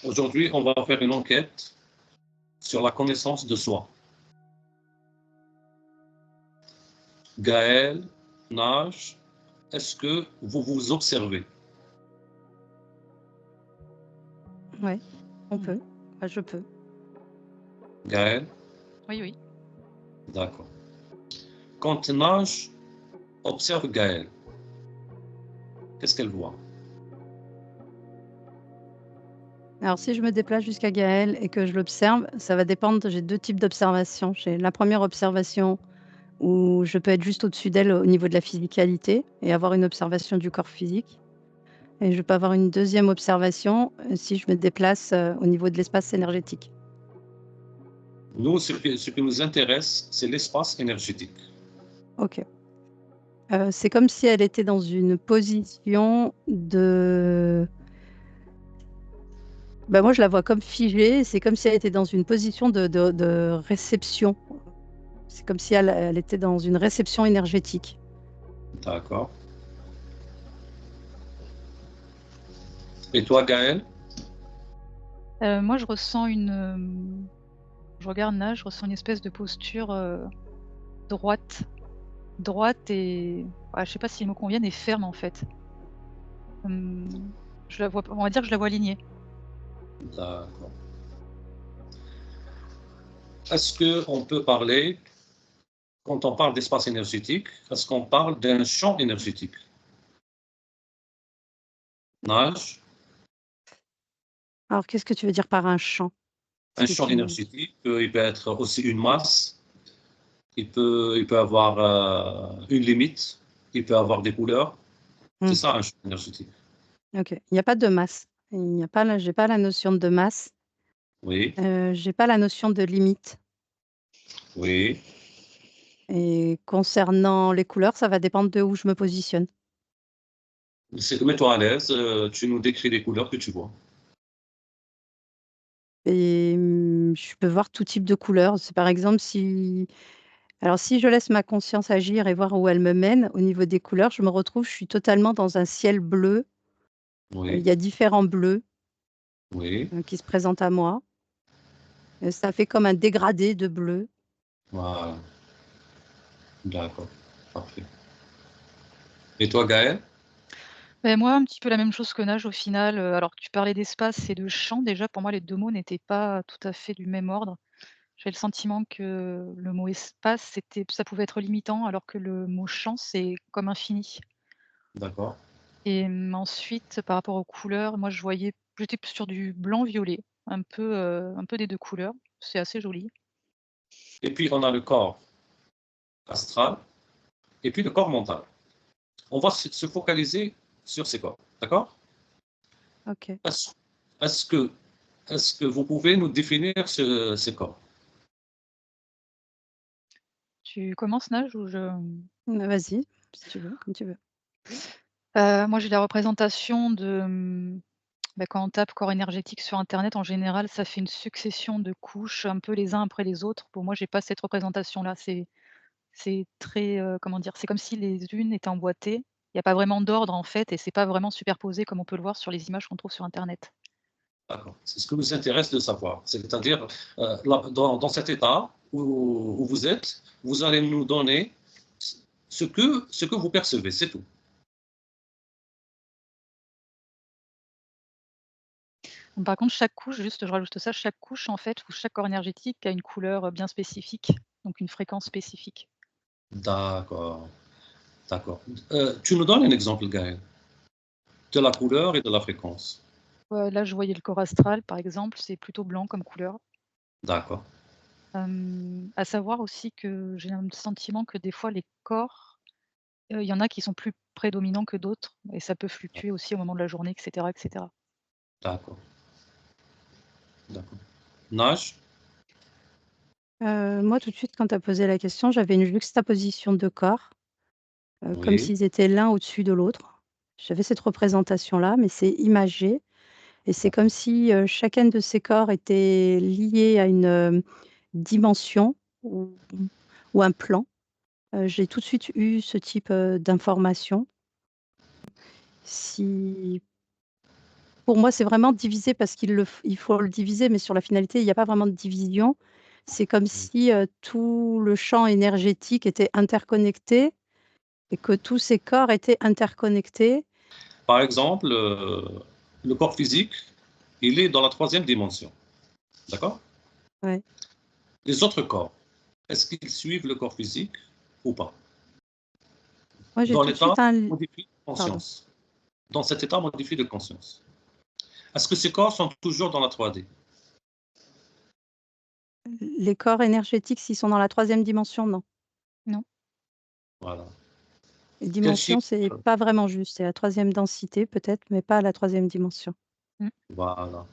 Aujourd'hui, on va faire une enquête sur la connaissance de soi. Gaël, Nage, est-ce que vous vous observez? Ouais, on peut. Enfin, je peux. Gaël, Oui, oui. d'accord. Quand Nage observe Gaël, qu'est-ce qu'elle voit? Alors si je me déplace jusqu'à Gaël et que je l'observe, ça va dépendre, j'ai 2 types d'observations. J'ai la première observation où je peux être juste au-dessus d'elle au niveau de la physicalité et avoir une observation du corps physique, et je peux avoir une deuxième observation, si je me déplace, au niveau de l'espace énergétique. Nous, ce qui nous intéresse, c'est l'espace énergétique. OK. C'est comme si elle était dans une position de moi je la vois comme figée, c'est comme si elle était dans une position de réception. C'est comme si elle était dans une réception énergétique. D'accord. Et toi, Gaël? Moi, je ressens je regarde là, je ressens une espèce de posture, droite. Droite et je sais pas si les mots conviennent et ferme, en fait. Je la vois on va dire que je la vois alignée. D'accord. Est-ce qu'on peut parler, quand on parle d'espace énergétique, est-ce qu'on parle d'un champ énergétique? Nage, Alors qu'est-ce que tu veux dire par un champ? Est-ce un que champ tu énergétique, il peut être aussi une masse, il peut avoir une limite, il peut avoir des couleurs. C'est mmh, ça un champ énergétique. OK. Il y a pas de masse. Il n'y a pas la J'ai pas la notion de masse, Oui, j'ai pas la notion de limite, oui. et concernant les couleurs, ça va dépendre de où je me positionne. Mets-toi à l'aise, tu nous décris les couleurs que tu vois. Et je peux voir tout type de couleurs. C'est par exemple si je laisse ma conscience agir et voir où elle me mène au niveau des couleurs, je suis totalement dans un ciel bleu. Il Oui, y a différents bleus, oui, qui se présentent à moi. Ça fait comme un dégradé de bleu. voilà, d'accord, parfait. Et toi, Gaël? Moi, un petit peu la même chose que Nage au final, alors tu parlais d'espace et de champ, déjà pour moi les 2 mots n'étaient pas tout à fait du même ordre. J'avais le sentiment que le mot espace, ça pouvait être limitant alors que le mot champ, c'est comme infini. D'accord. Et ensuite par rapport aux couleurs, moi j'étais sur du blanc-violet, un peu des 2 couleurs, c'est assez joli. Et puis, on a le corps astral et puis le corps mental. On va se focaliser sur ces corps, d'accord? OK. Est-ce est-ce que est-ce que vous pouvez nous définir ces corps? Tu commences Nage ou je? Vas-y, si tu veux, comme tu veux. Moi j'ai la représentation quand on tape corps énergétique sur internet, en général, ça fait une succession de couches, un peu les uns après les autres. Pour moi, j'ai pas cette représentation-là. C'est très, comment dire? C'est comme si les unes étaient emboîtées. Il y a pas vraiment d'ordre, en fait, et c'est pas vraiment superposé comme on peut le voir sur les images qu'on trouve sur internet. D'accord. C'est ce que nous intéresse de savoir. C'est-à-dire, là, dans cet état où vous êtes, vous allez nous donner ce que vous percevez, c'est tout. Par contre, chaque couche, juste je rajoute ça, chaque couche, en fait, ou chaque corps énergétique a une couleur, bien spécifique, donc une fréquence spécifique. D'accord, d'accord. Tu nous donnes un exemple, Gaël, de la couleur et de la fréquence. Là, je voyais le corps astral, par exemple, c'est plutôt blanc comme couleur. D'accord, À savoir aussi que j'ai un sentiment que des fois les corps, il y en a qui sont plus prédominants que d'autres et ça peut fluctuer aussi au moment de la journée et cetera et cetera. d'accord, d'accord. Nage? Moi tout de suite quand tu as posé la question, j'avais une juxtaposition de corps, comme Oui, s'ils étaient l'un au-dessus de l'autre. J'avais cette représentation-là, mais c'est imagé, et c'est comme d'accord, si, chacun de ces corps était lié à une, dimension ou un plan. J'ai tout de suite eu ce type, d'information. Si Pour moi, c'est vraiment divisé parce il faut le diviser, mais sur la finalité, il n'y a pas vraiment de division. C'est comme si tout le champ énergétique était interconnecté et que tous ces corps étaient interconnectés. Par exemple, le corps physique, il est dans la troisième dimension. D'accord? Ouais. Les autres corps, est-ce qu'ils suivent le corps physique ou pas? Moi, j'ai Dans tout de l'état suite un... modifié de Pardon. conscience. Dans cet état modifié de conscience. Est-ce que ces corps sont toujours dans la 3D? Les corps énergétiques, s'ils sont dans la troisième dimension, non. Non. Voilà. Les Quel dimensions, chiffre? c'est pas vraiment juste. C'est la troisième densité, peut-être, mais pas la troisième dimension. Voilà.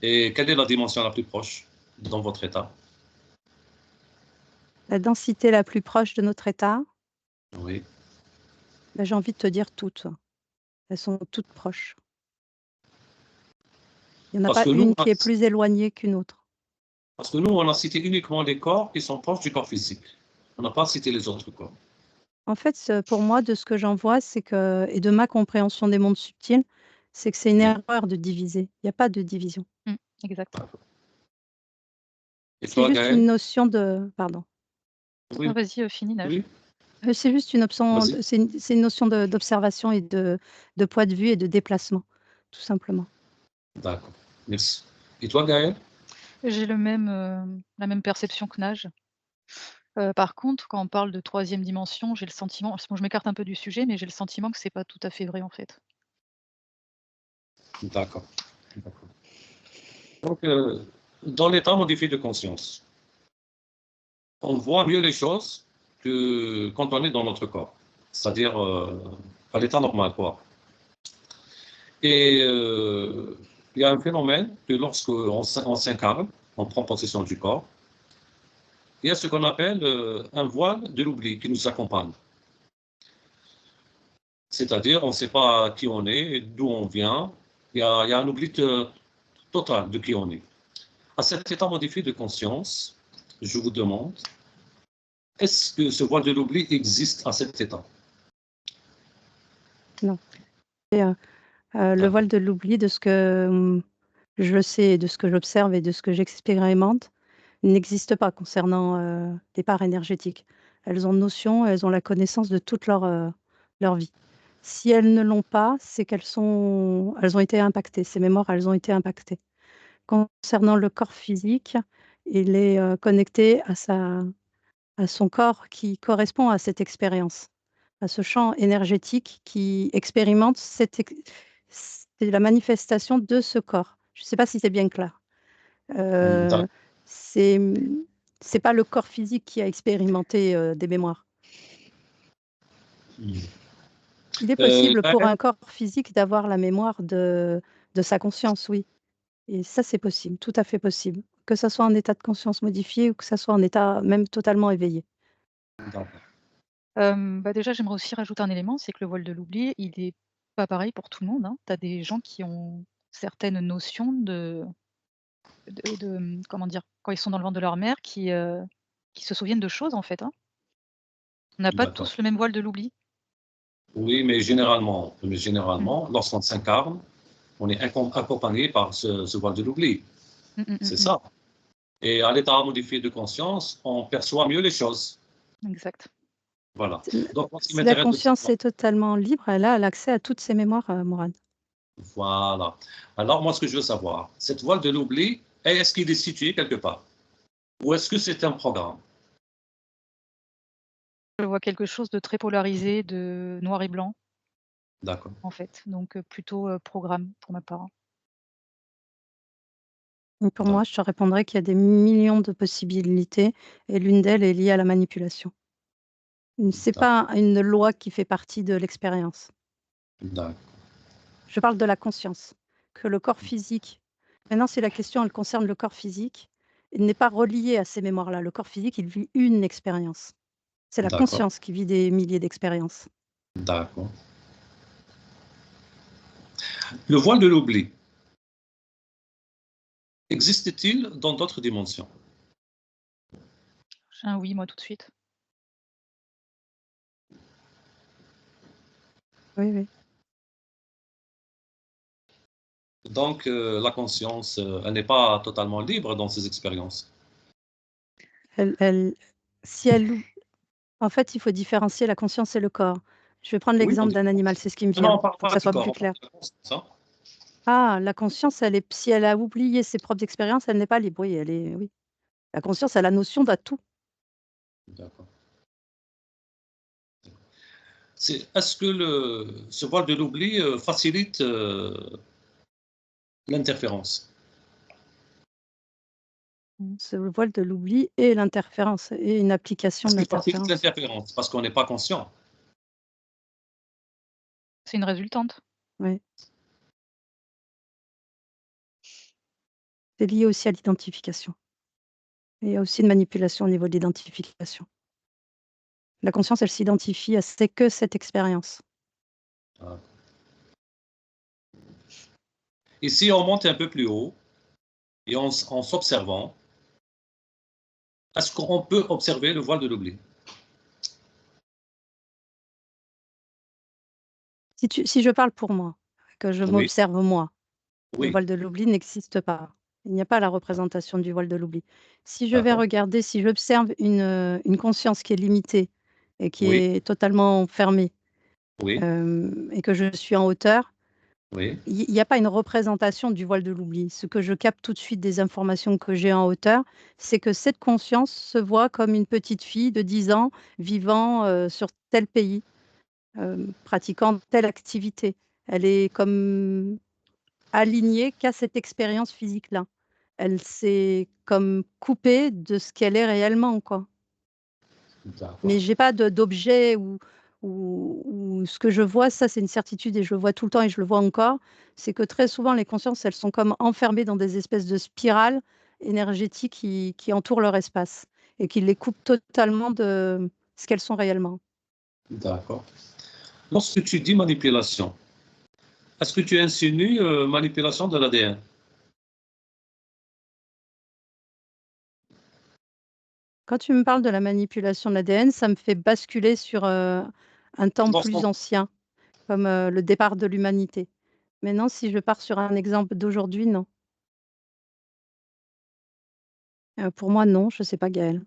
Et quelle est la dimension la plus proche dans votre état? La densité la plus proche de notre état, Oui. ben, j'ai envie de te dire toutes. Elles sont toutes proches. Il n'y en a Parce pas que nous, une qui est plus éloignée qu'une autre. Parce que nous, on a cité uniquement les corps qui sont proches du corps physique. On n'a pas cité les autres corps. En fait, pour moi, de ce que j'en vois, c'est que, et de ma compréhension des mondes subtils, c'est que c'est une Oui. erreur de diviser. Il n'y a pas de division. Exact. Et C'est toi, juste Gaël? une notion de... Pardon. Oui, Ah, vas-y, finis, Nage. oui, C'est juste une option, vas-y. c'est une notion d'observation et de point de vue et de déplacement, tout simplement. D'accord. Merci. Et toi, Gaël? J'ai la même perception que Nage. Par contre, quand on parle de troisième dimension, j'ai le sentiment, bon, je m'écarte un peu du sujet, mais j'ai le sentiment que c'est pas tout à fait vrai, en fait. D'accord. D'accord. Donc, dans l'état modifié de conscience, on voit mieux les choses que quand on est dans notre corps, c'est-à-dire à l'état normal, quoi. Et il y a un phénomène que lorsqu'on s'incarne, on prend possession du corps, il y a ce qu'on appelle un voile de l'oubli qui nous accompagne. C'est-à-dire, on ne sait pas qui on est, d'où on vient. Il y a un oubli total de qui on est. À cet état modifié de conscience, je vous demande, est-ce que ce voile de l'oubli existe à cet état? Non. Le voile de l'oubli, de ce que je sais, de ce que j'observe et de ce que j'expérimente, n'existe pas concernant les parts énergétiques. Elles ont notion, elles ont la connaissance de toute leur vie. Si elles ne l'ont pas, c'est elles ont été impactées. Ces mémoires, elles ont été impactées. Concernant le corps physique, il est connecté à son corps qui correspond à cette expérience, à ce champ énergétique qui expérimente c'est la manifestation de ce corps. Je ne sais pas si c'est bien clair. D'accord. C'est c'est pas le corps physique qui a expérimenté des mémoires. Il est possible pour un corps physique d'avoir la mémoire de sa conscience, oui. Et ça, c'est possible, tout à fait possible. Que ça soit en état de conscience modifié ou que ça soit en état même totalement éveillé. D'accord. Déjà, j'aimerais aussi rajouter un élément, c'est que le voile de l'oubli, il est pas pareil pour tout le monde, hein. Tu as des gens qui ont certaines notions comment dire? Quand ils sont dans le ventre de leur mère qui se souviennent de choses, en fait, hein. On n'a pas D'accord. tous le même voile de l'oubli. Oui, mais Mmh. généralement, lorsqu'on s'incarne, on est accompagné par ce voile de l'oubli. Mmh, mmh, mmh, C'est mmh. ça. Et à l'état modifié de conscience, on perçoit mieux les choses. Exact. Voilà. Donc, moi, ce qui Si la m'intéresse de conscience savoir, est totalement libre, elle a l'accès à toutes ses mémoires, Morane. voilà. Alors, moi, ce que je veux savoir, cette voile de l'oubli, est-ce qu'il est situé quelque part? Ou est-ce que c'est un programme? Je vois quelque chose de très polarisé, de noir et blanc, D'accord. en fait, donc plutôt, programme pour ma part. Et pour moi, D'accord. je te répondrais qu'il y a des millions de possibilités et l'une d'elles est liée à la manipulation. C'est pas une loi qui fait partie de l'expérience. D'accord. Je parle de la conscience, que le corps physique maintenant si la question elle concerne le corps physique, il n'est pas relié à ces mémoires-là. Le corps physique, il vit une expérience. C'est la D'accord. conscience qui vit des milliers d'expériences. D'accord. Le voile de l'oubli, existe-t-il dans d'autres dimensions? J'ai un oui, moi, tout de suite. Oui, oui. Donc, la conscience, elle n'est pas totalement libre dans ses expériences. Si elle, en fait, il faut différencier la conscience et le corps. Je vais prendre Oui, l'exemple d'un animal, c'est ce qui me non, on vient, parle pour que pas ça du soit corps, plus on parle clair. de la conscience. Hein. Ah, la conscience, si elle a oublié ses propres expériences, elle n'est pas libre. Oui, oui. La conscience a la notion de tout. D'accord. Est-ce que ce voile de l'oubli facilite l'interférence? C'est le voile de l'oubli et l'interférence, et une application Est-ce de qu'il facilite l'interférence. l'interférence? Parce qu'on n'est pas conscient. C'est une résultante. Oui. C'est lié aussi à l'identification. Et il y a aussi une manipulation au niveau de l'identification. La conscience, elle s'identifie à c'est que cette expérience. Ah. Ici, on monte un peu plus haut et en s'observant, est-ce qu'on peut observer le voile de l'oubli? Si je parle pour moi, que je Oui, m'observe moi, le oui, voile de l'oubli n'existe pas. Il n'y a pas la représentation du voile de l'oubli. Si je vais d'accord. regarder, si j'observe une conscience qui est limitée et qui Oui, est totalement fermée, oui, et que je suis en hauteur, oui, il n'y a pas une représentation du voile de l'oubli. Ce que je capte tout de suite des informations que j'ai en hauteur, c'est que cette conscience se voit comme une petite fille de 10 ans vivant sur tel pays, pratiquant telle activité. Elle est comme alignée qu'à cette expérience physique-là. Elle s'est comme coupée de ce qu'elle est réellement, quoi. d'accord, Mais j'ai pas d'objet ou ce que je vois, ça c'est une certitude et je le vois tout le temps et je le vois encore, c'est que très souvent les consciences, elles sont comme enfermées dans des espèces de spirales énergétiques qui entourent leur espace et qui les coupent totalement de ce qu'elles sont réellement. d'accord. Lorsque tu dis manipulation, est-ce que tu insinues manipulation de l'ADN? Quand tu me parles de la manipulation de l'ADN, ça me fait basculer sur, un temps plus Lorsqu'on ancien, comme, le départ de l'humanité. Maintenant, si je pars sur un exemple d'aujourd'hui, non. Pour moi, non, je sais pas Gaëlle.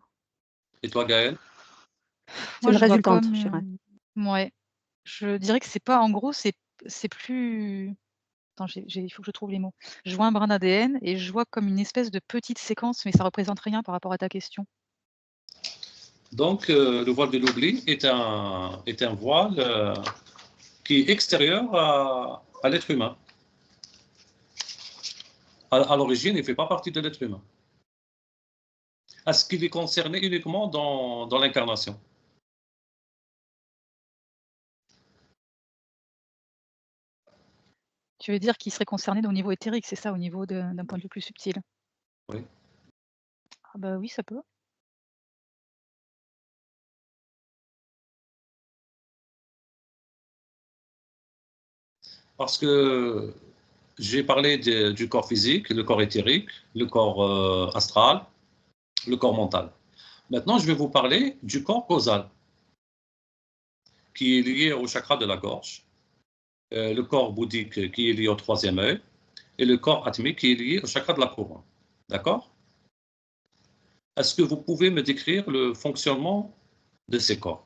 Et toi, Gaël? C'est Moi, une je vois résultante, comme, je dirais. mouais, je dirais que c'est pas en gros, c'est plus attends, il faut que je trouve les mots. Je vois un brin d'ADN et je vois comme une espèce de petite séquence, mais ça représente rien par rapport à ta question. Donc, le voile de l'oubli est un voile qui est extérieur à l'être humain. À l'origine, il ne fait pas partie de l'être humain. Est-ce qu'il est concerné uniquement dans l'incarnation? Tu veux dire qu'il serait concerné au niveau éthérique, c'est ça? Au niveau d'un point de vue plus subtil? Oui. Ah bah, oui, ça peut. Parce que j'ai parlé du corps physique, le corps éthérique, le corps astral, le corps mental. Maintenant, je vais vous parler du corps causal, qui est lié au chakra de la gorge, le corps bouddhique qui est lié au troisième œil, et le corps atmique qui est lié au chakra de la couronne. D'accord? Est-ce que vous pouvez me décrire le fonctionnement de ces corps?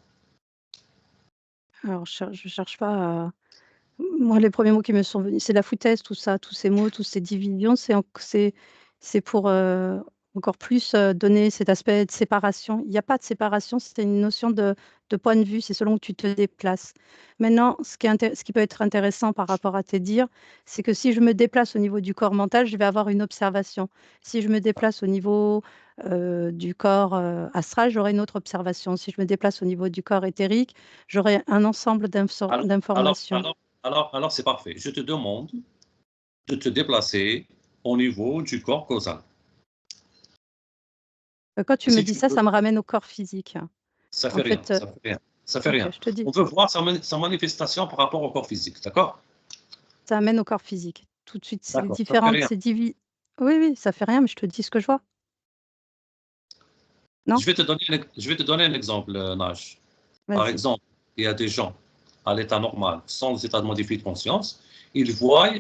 Alors je cherche pas à moi, les premiers mots qui me sont venus, c'est la foutaise, tout ça, tous ces mots, toutes ces divisions, c'est pour, encore plus, donner cet aspect de séparation. Il y a pas de séparation, c'est une notion de point de vue, c'est selon où tu te déplaces. Maintenant, ce qui peut être intéressant par rapport à tes dires, c'est que si je me déplace au niveau du corps mental, je vais avoir une observation. Si je me déplace au niveau, du corps, astral, j'aurai une autre observation. Si je me déplace au niveau du corps éthérique, j'aurai un ensemble Alors, alors, d'informations. alors, alors, c'est parfait. Je te demande de te déplacer au niveau du corps causal. Quand tu me Si dis tu ça, veux, ça me ramène au corps physique. ça En fait rien, fait, ça fait rien, ça fait OK, rien. je te dis, On veut voir sa manifestation par rapport au corps physique, d'accord? ça amène au corps physique. Tout de suite, c'est D'accord, ça fait différentes, rien. c'est divi oui, oui, ça fait rien, mais je te dis ce que je vois. Non? Je vais te donner un exemple, Naj. Par Vas-y. exemple, il y a des gens à l'état normal, sans état de modifié de conscience, ils voient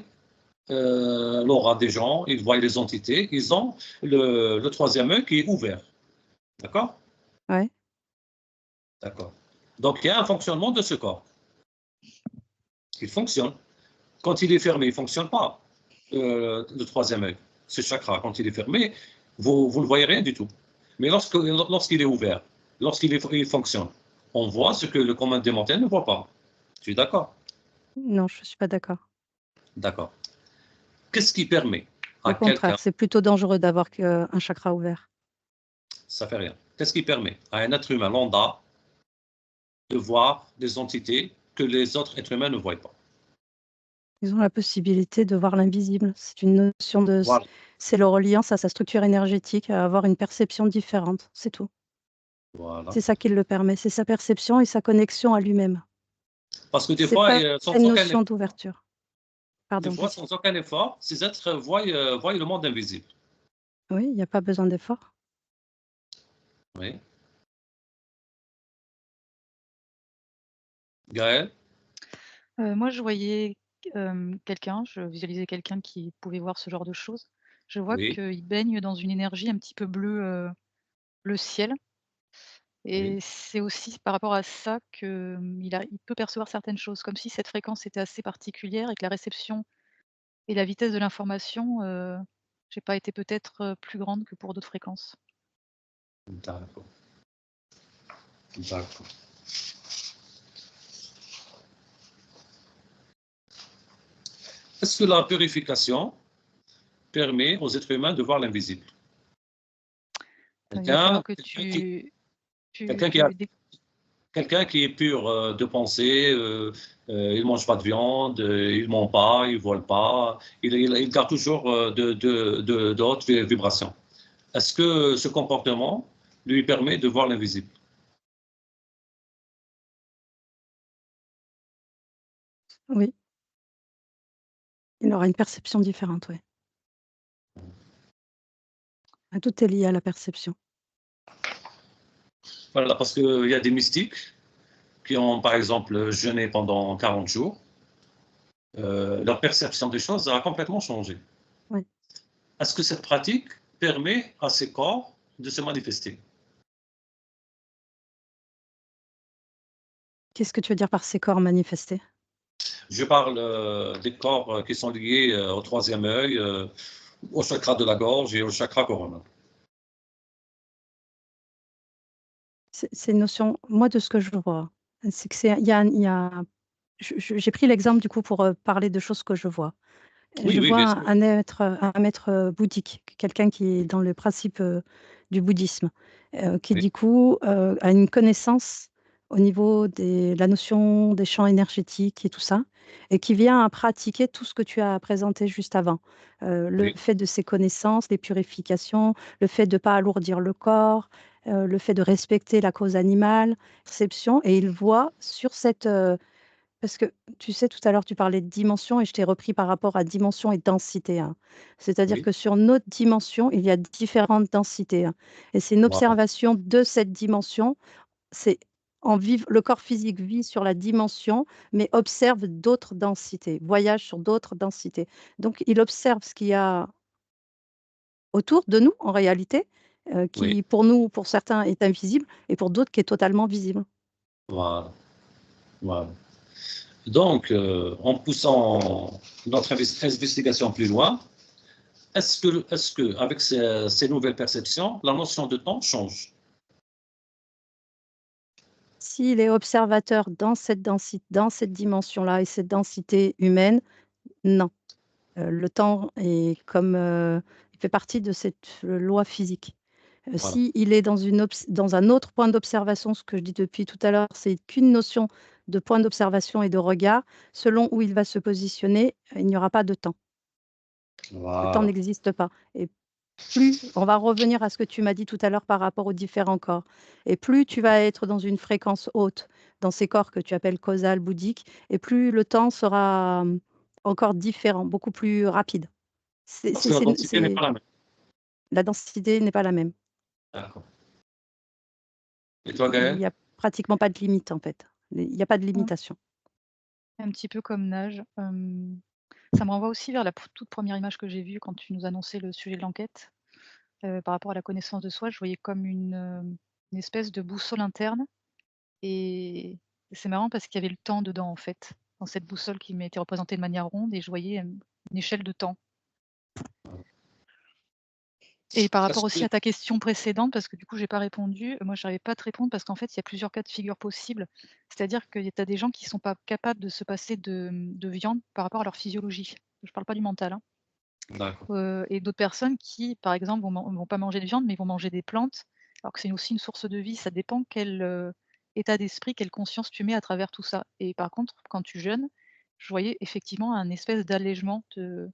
l'aura des gens, ils voient les entités, ils ont le troisième œil qui est ouvert. D'accord? Ouais. D'accord. Donc, il y a un fonctionnement de ce corps. Il fonctionne. Quand il est fermé, il ne fonctionne pas, le troisième œil. Ce chakra, quand il est fermé, vous ne voyez rien du tout. Mais lorsqu'il est ouvert, il fonctionne, on voit ce que le commun des mortels ne voit pas. Tu es d'accord? Non, je suis pas d'accord. D'accord. Qu'est-ce qui permet Au à quelqu'un, contraire, c'est plutôt dangereux d'avoir un chakra ouvert. ça fait rien, qu'est-ce qui permet à un être humain lambda de voir des entités que les autres êtres humains ne voient pas? Ils ont la possibilité de voir l'invisible. C'est une notion de Voilà. c'est le reliance à sa structure énergétique, à avoir une perception différente, c'est tout. Voilà. C'est ça qui le permet, c'est sa perception et sa connexion à lui-même. Parce que des C'est fois, pas sans une aucun notion effort, d'ouverture. des Pardon, fois, vas-y. sans aucun effort, ces êtres voient le monde invisible. Oui, il n'y a pas besoin d'effort. Oui. Gaël? Moi, je voyais, quelqu'un, je visualisais quelqu'un qui pouvait voir ce genre de choses. Je vois Oui, qu'il baigne dans une énergie un petit peu bleu, bleu ciel oui, et c'est aussi par rapport à ça que, il peut percevoir certaines choses, comme si cette fréquence était assez particulière et que la réception et la vitesse de l'information, j'ai pas été peut-être, plus grande que pour d'autres fréquences. d'accord, d'accord. Est-ce que la purification permet aux êtres humains de voir l'invisible? Il va falloir Quelqu'un que quelqu'un qui quelqu'un qui a tu dé quelqu'un qui est pur, de pensée, il mange pas de viande, il ment pas, il vole pas, il garde toujours, de hautes vibrations. Est-ce que ce comportement lui permet de voir l'invisible? Oui, il aura une perception différente, oui. Tout est lié à la perception. Voilà, parce qu'il y a des mystiques qui ont, par exemple, jeûné pendant 40 jours, leur perception des choses a complètement changé. Oui. Est-ce que cette pratique permet à ces corps de se manifester? Qu'est-ce que tu veux dire par ces corps manifestés? Je parle des corps qui sont liés au troisième œil, au chakra de la gorge et au chakra coronal. C'est une notion moi, de ce que je vois, c'est que c'est il y a j'ai pris l'exemple du coup pour, parler de choses que je vois. Oui, Je oui, vois bien sûr. un maître, bouddhique, quelqu'un qui est dans le principe, du bouddhisme, qui Oui, du coup, a une connaissance au niveau de la notion des champs énergétiques et tout ça et qui vient à pratiquer tout ce que tu as présenté juste avant. Le oui, fait de ses connaissances, les purifications, le fait de ne pas alourdir le corps, le fait de respecter la cause animale, perception et il voit sur cette, parce que tu sais, tout à l'heure, tu parlais de dimension et je t'ai repris par rapport à dimension et densité, hein. C'est-à-dire oui. que sur notre dimension, il y a différentes densités, hein, et c'est une Voilà, observation de cette dimension. C'est le corps physique vit sur la dimension, mais observe d'autres densités, voyage sur d'autres densités. Donc il observe ce qu'il y a autour de nous, en réalité, oui, qui pour nous, pour certains, est invisible et pour d'autres qui est totalement visible. voilà, voilà. Donc, en poussant notre investigation plus loin, est-ce que avec ces nouvelles perceptions, la notion de temps change? S'il est observateur dans cette dimension-là et cette densité humaine, non. Le temps est comme, il fait partie de cette, loi physique. Voilà. S'il est dans un autre point d'observation, ce que je dis depuis tout à l'heure, c'est qu'une notion de point d'observation et de regard. Selon où il va se positionner, il n'y aura pas de temps. Le temps Voilà. n'existe pas et plus on va revenir à ce que tu m'as dit tout à l'heure par rapport aux différents corps et plus tu vas être dans une fréquence haute dans ces corps que tu appelles causal, bouddhique et plus le temps sera, encore différent, beaucoup plus rapide. Parce que la densité n'est C'est pas la même. la densité n'est pas la même. D'accord. Et toi, Il Gaël? y a pratiquement pas de limite, en fait. Il y a pas de un limitation. un petit peu comme nage, Ça me renvoie aussi vers la toute première image que j'ai vue quand tu nous annonçais le sujet de l'enquête. Par rapport à la connaissance de soi, je voyais comme une espèce de boussole interne et c'est marrant parce qu'il y avait le temps dedans, en fait, dans cette boussole qui m'était représentée de manière ronde et je voyais, une échelle de temps. Et par rapport Est-ce aussi que à ta question précédente, parce que du coup j'ai pas répondu, moi j'arrivais pas à te répondre parce qu'en fait, il y a plusieurs cas de figure possibles. C'est-à-dire que tu as des gens qui sont pas capables de se passer de viande par rapport à leur physiologie. Je parle pas du mental, hein. d'accord, Et d'autres personnes qui, par exemple, vont pas manger de viande, mais vont manger des plantes, alors que c'est aussi une source de vie. Ça dépend quel, état d'esprit, quelle conscience tu mets à travers tout ça. Et par contre, quand tu jeûnes, je voyais effectivement un espèce d'allègement de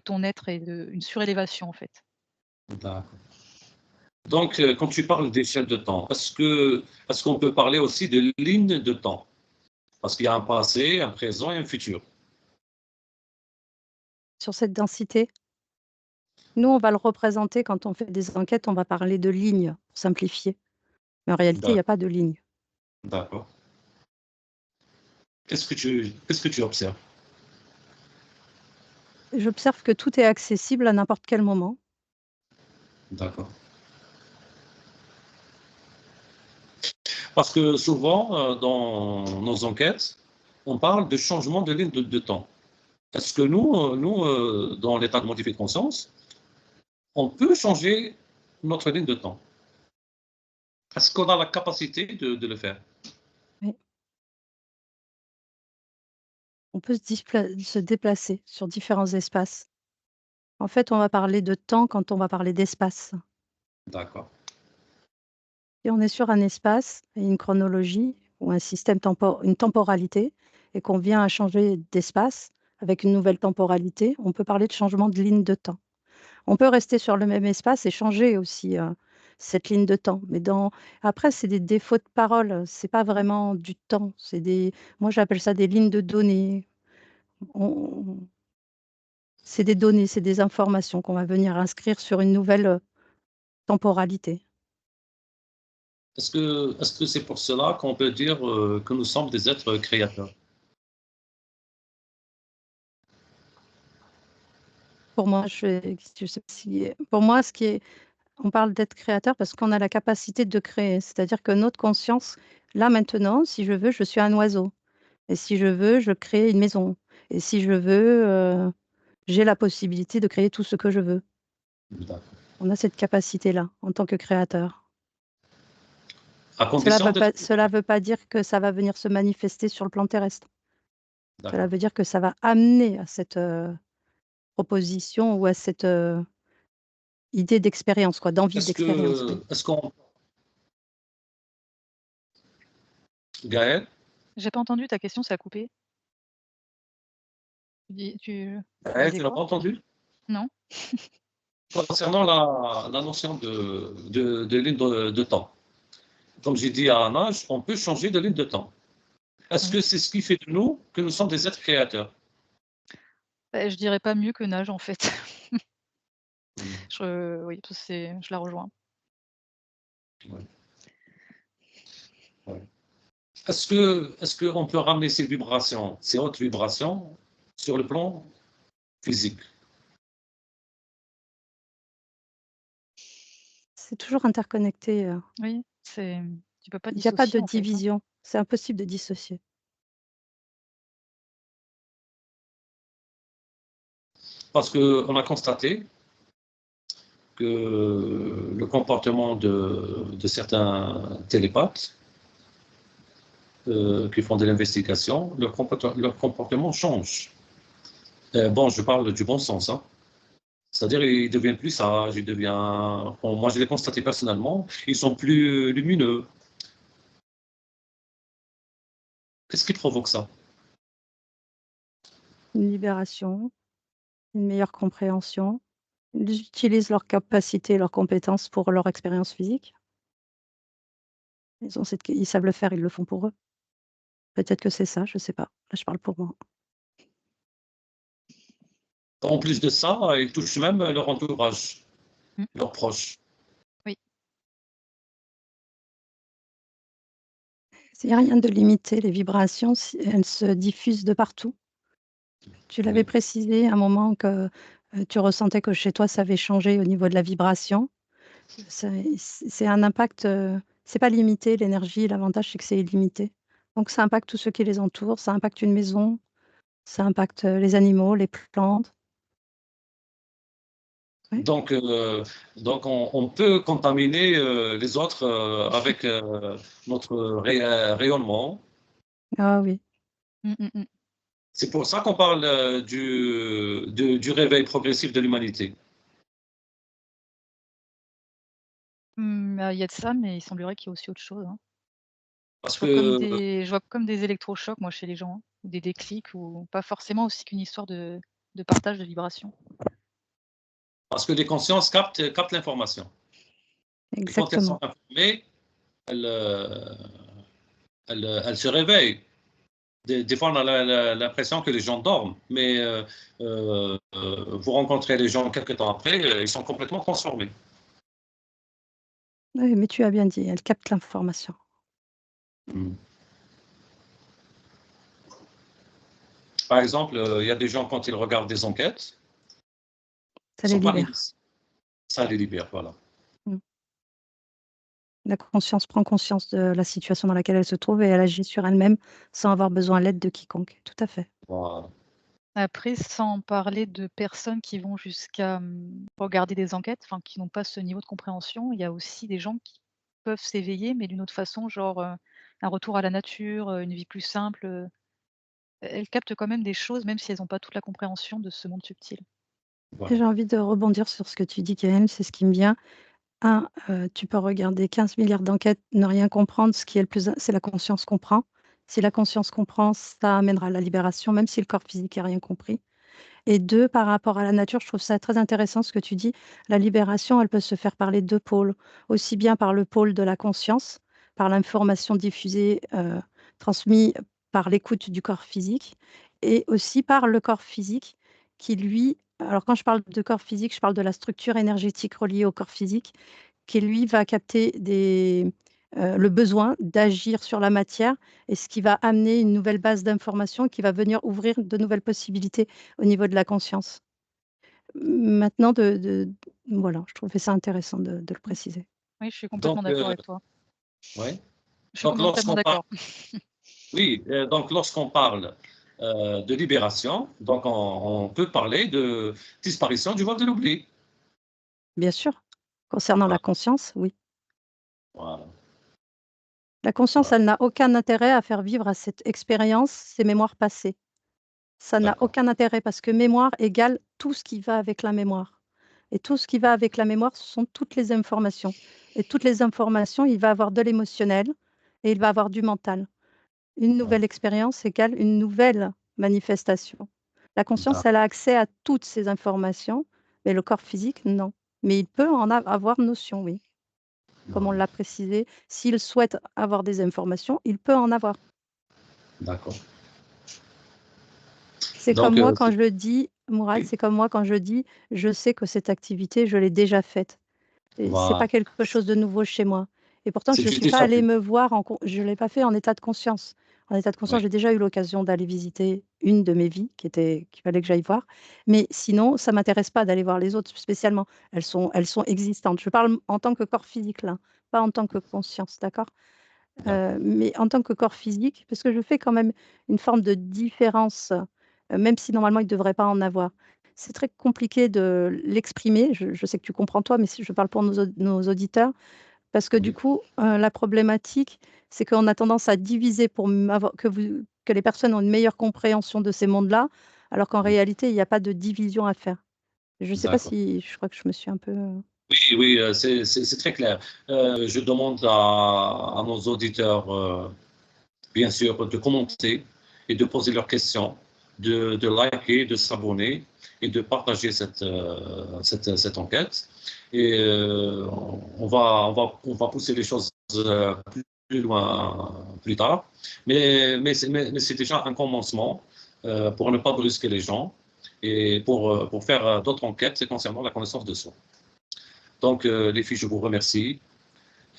ton être et une surélévation, en fait. d'accord. Donc, quand tu parles d'échelle de temps, est-ce qu'on peut parler aussi de ligne de temps? Parce qu'il y a un passé, un présent et un futur. Sur cette densité, nous, on va le représenter quand on fait des enquêtes, on va parler de lignes, pour simplifier. Mais en réalité, il y a D'ac- pas de ligne. D'accord. Qu'est-ce que tu observes? J'observe que tout est accessible à n'importe quel moment. D'accord. Parce que souvent, dans nos enquêtes, on parle de changement de ligne de temps. Est-ce que nous, dans l'état de modifier de conscience, on peut changer notre ligne de temps? Est-ce qu'on a la capacité de le faire? Oui. On peut se déplacer sur différents espaces. En fait, on va parler de temps quand on va parler d'espace. D'accord. Si on est sur un espace et une chronologie ou un système une temporalité et qu'on vient à changer d'espace avec une nouvelle temporalité, on peut parler de changement de ligne de temps. On peut rester sur le même espace et changer aussi, cette ligne de temps. Mais après, c'est des défauts de parole, c'est pas vraiment du temps, moi j'appelle ça des lignes de données. On C'est des données, c'est des informations qu'on va venir inscrire sur une nouvelle, temporalité. Est-ce que c'est pour cela qu'on peut dire que nous sommes des êtres créateurs? Pour moi, je sais pas si pour moi, on parle d'être créateur parce qu'on a la capacité de créer. C'est-à-dire que notre conscience, là, maintenant, si je veux, je suis un oiseau et si je veux, je crée une maison et si je veux, j'ai la possibilité de créer tout ce que je veux. D'accord. On a cette capacité-là en tant que créateur. À condition d'être Cela veut pas dire que ça va venir se manifester sur le plan terrestre. Cela d'accord. veut dire que ça va amener à cette, proposition ou à cette, idée d'expérience quoi, d'envie d'expérience, oui. Est-ce qu'on Gaël? J'ai pas entendu ta question, ça a coupé. Tu Gaël, disais tu n'as quoi? pas entendu? Non? Concernant la notion de ligne de temps. Comme j'ai dit à un âge, on peut changer de ligne de temps. Est-ce Oui. que c'est ce qui fait de nous que nous sommes des êtres créateurs? Bah, je dirais pas mieux que nage, en fait. Mmh, Oui, je la rejoins. ouais, ouais. Est-ce qu'on peut ramener ces vibrations, ces hautes vibrations sur le plan physique? C'est toujours interconnecté, Oui, tu peux pas il y a pas de dissocier, en fait, hein. division, c'est impossible de dissocier. Parce qu'on a constaté que le comportement de certains télépathes qui font de l'investigation, leur comportement change. Bon, je parle du bon sens, hein. C'est-à-dire, ils deviennent plus sages, bon, moi je l'ai constaté personnellement, ils sont plus lumineux. Qu'est-ce qui provoque ça? Une libération, une meilleure compréhension. Ils utilisent leurs capacités, leurs compétences pour leur expérience physique. Ils savent le faire, ils le font pour eux. Peut-être que c'est ça, je sais pas. Là, je parle pour moi. En plus de ça, ils touchent même leur entourage, Mmh. leurs proches. Oui. Il y a rien de limité, les vibrations, elles se diffusent de partout. Tu l'avais précisé à un moment que tu ressentais que chez toi, ça avait changé au niveau de la vibration. C'est un impact, c'est pas limité l'énergie, l'avantage c'est que c'est illimité. Donc ça impacte tous ceux qui les entourent, ça impacte une maison, ça impacte, les animaux, les plantes. Ouais. Donc on peut contaminer les autres avec notre rayonnement. Ah oui. C'est pour ça qu'on parle du réveil progressif de l'humanité. Il y a de ça, mais il semblerait qu'il y ait aussi autre chose, hein. Parce que, Je vois comme des électrochocs, moi, chez les gens, hein, ou des déclics, ou pas forcément aussi qu'une histoire de partage de vibrations. parce que les consciences captent l'information. Et quand elles sont Exactement. informées, elles, elles se réveillent. Des fois, on a l'impression que les gens dorment, mais vous rencontrez les gens quelques temps après, ils sont complètement transformés. Oui, mais tu as bien dit, elle capte l'information. Mm. Par exemple, il y a des gens, quand ils regardent des enquêtes, Ça ils les sont pas libère. initiés. Ça les libère, voilà. Mmh. La conscience prend conscience de la situation dans laquelle elle se trouve et elle agit sur elle-même sans avoir besoin de l'aide de quiconque. Tout à fait. Voilà. Après, sans parler de personnes qui vont jusqu'à, regarder des enquêtes, enfin, qui n'ont pas ce niveau de compréhension, il y a aussi des gens qui peuvent s'éveiller, mais d'une autre façon, genre, un retour à la nature, une vie plus simple, elles captent quand même des choses, même si elles n'ont pas toute la compréhension de ce monde subtil. Voilà. J'ai envie de rebondir sur ce que tu dis, Gaëlle, c'est ce qui me vient. Tu peux regarder 15 milliards d'enquêtes, ne rien comprendre. Ce qui est le plus c'est la conscience comprend. Si la conscience comprend, ça amènera à la libération, même si le corps physique n'a rien compris. Et 2, par rapport à la nature, je trouve ça très intéressant ce que tu dis. La libération, elle peut se faire par les 2 pôles, aussi bien par le pôle de la conscience, par l'information diffusée, transmise par l'écoute du corps physique et aussi par le corps physique qui lui alors quand je parle de corps physique, je parle de la structure énergétique reliée au corps physique qui lui va capter le besoin d'agir sur la matière et ce qui va amener une nouvelle base d'informations qui va venir ouvrir de nouvelles possibilités au niveau de la conscience. Maintenant voilà, je trouvais ça intéressant de le Mmh. préciser. Oui, je suis Donc, complètement d'accord avec toi. ouais. Je suis Donc, complètement lorsqu'on parle, d'accord. oui, donc lorsqu'on parle de libération, donc on peut parler de disparition du voile de l'oubli. Bien sûr, concernant la Voilà. conscience, oui. Voilà. La conscience, Voilà. elle n'a aucun intérêt à faire vivre à cette expérience ces mémoires passées. Ça n'a D'accord. aucun intérêt parce que mémoire égale tout ce qui va avec la mémoire. Et tout ce qui va avec la mémoire, ce sont toutes les informations. Et toutes les informations, il va avoir de l'émotionnel et il va avoir du mental. Une Ouais. nouvelle expérience égale une nouvelle manifestation. La conscience, elle a accès à toutes ces informations, mais le corps physique, non. Mais il peut en avoir notion, oui. Comme on Voilà. l'a précisé, s'il souhaite avoir des informations, il peut en avoir. D'accord. C'est comme Donc, moi quand je le dis, Mourad, oui. c'est comme moi quand je dis: «Je sais que cette activité, je l'ai déjà faite» et c'est pas Voilà. quelque chose de nouveau chez moi et pourtant C'est je du suis pas déjà allée vu. me voir je l'ai pas fait en état de conscience. En état de conscience, Oui. j'ai déjà eu l'occasion d'aller visiter une de mes vies qu'il fallait que j'aille voir, mais sinon ça m'intéresse pas d'aller voir les autres spécialement. Elles sont existantes. Je parle en tant que corps physique là, pas en tant que conscience, d'accord? D'accord. Mais en tant que corps physique, parce que je fais quand même une forme de différence, même si normalement il ne devrait pas en avoir. C'est très compliqué de l'exprimer. Je sais que tu comprends toi, mais si je parle pour nos auditeurs, parce que du Oui. coup, la problématique, c'est qu'on a tendance à diviser pour avoir que les personnes ont une meilleure compréhension de ces mondes-là, alors qu'en Oui. réalité, il y a pas de division à faire. Je ne sais pas D'accord. si je crois que je me suis un peu, Oui, oui, c'est très clair. Je demande à nos auditeurs, bien sûr, de commenter et de poser leurs questions, de liker, de s'abonner et de partager cette enquête. Et on va pousser les choses plus loin plus tard. Mais c'est déjà un commencement pour ne pas brusquer les gens et pour faire d'autres enquêtes concernant la connaissance de soi. Donc, les filles, je vous remercie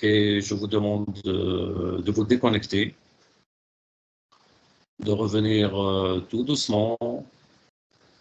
et je vous demande de vous déconnecter, de revenir tout doucement